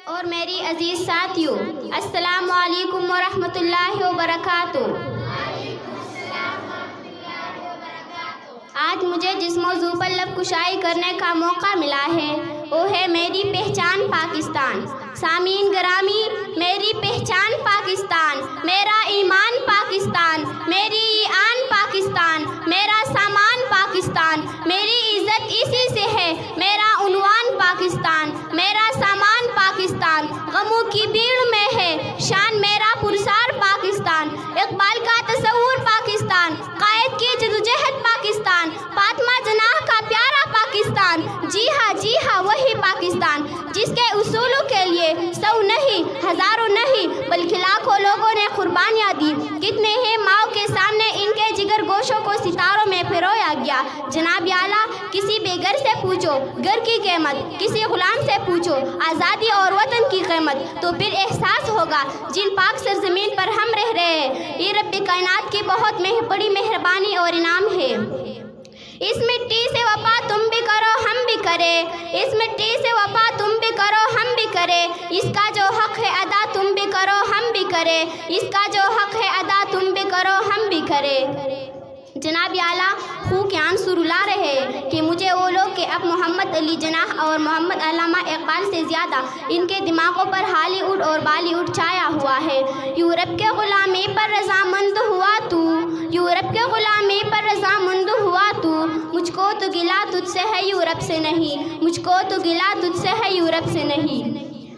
اور میری عزیز ساتھیوں، السلام علیکم ورحمۃ اللہ وبرکاتہ۔ آج مجھے جس موضوع پر لب کشائی کرنے کا موقع ملا ہے وہ ہے میری پہچان پاکستان۔ سامعین گرامی، میری پہچان پاکستان، میرا ایمان پاکستان، میری آن پاکستان، میرا سامان پاکستان، میری عزت اسی سے ہے، میرا عنوان پاکستان، میرا سامان پاکستان، غموں کی بھیڑ میں ہے شان میرا پرسار پاکستان، اقبال کا تصور پاکستان، قائد کی جدوجہد پاکستان، فاطمہ جناح کا پیارا پاکستان، جی ہاں وہی پاکستان جس کے اصولوں کے لیے 100 نہیں، ہزاروں نہیں بلکہ لاکھوں لوگوں نے قربانیاں دی۔ کتنے ہی ماؤں کے سامنے ان کے جگر گوشوں کو ستاروں میں پرویا گیا۔ جناب اعلیٰ، کسی بے گھر سے پوچھو گھر کی قیمت، کسی غلام سے پوچھو آزادی اور وطن کی قیمت، تو پھر احساس ہوگا جن پاک سرزمین پر ہم رہ رہے ہیں یہ رب کائنات کی بہت بڑی مہربانی اور انعام ہے۔ اس مٹی سے وفا تم بھی کرو ہم بھی کرے، اس مٹی سے وفا تم بھی کرو ہم بھی کرے، اس کا جو حق ہے ادا تم بھی کرو ہم بھی کرے، اس کا جو حق ہے ادا تم بھی کرو ہم بھی کرے۔ جناب اعلیٰ، خوں کے آنسو رلا رہے کہ مجھے وہ لوگ کہ اب محمد علی جناح اور محمد علامہ اقبال سے زیادہ ان کے دماغوں پر ہالی ووڈ اور بالی ووڈ چھایا ہوا ہے۔ یورپ کے غلامی پر رضامند ہوا تو، یورپ کے غلامی پر رضامند ہوا تو، مجھ کو تو گلا تجھ سے ہے یورپ سے نہیں، مجھ کو تو گلا تجھ سے ہے یورپ سے نہیں۔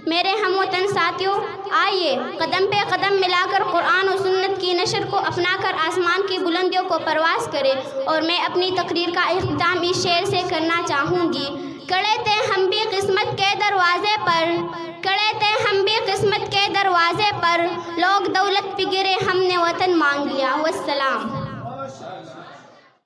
میرے ہم وطن ساتھیوں، آئیے قدم پہ قدم ملا کر قرآن و سنت کی نشر کو اپنا کر آسمان کی بلندیوں کو پرواز کرے۔ اور میں اپنی تقریر کا اختتام اس شعر سے کرنا چاہوں گی۔ کھڑے تھے ہم بھی قسمت کے دروازے پر، کھڑے تھے ہم بھی قسمت کے دروازے پر، لوگ دولت پہ گرے ہم نے وطن مانگ لیا۔ والسلام۔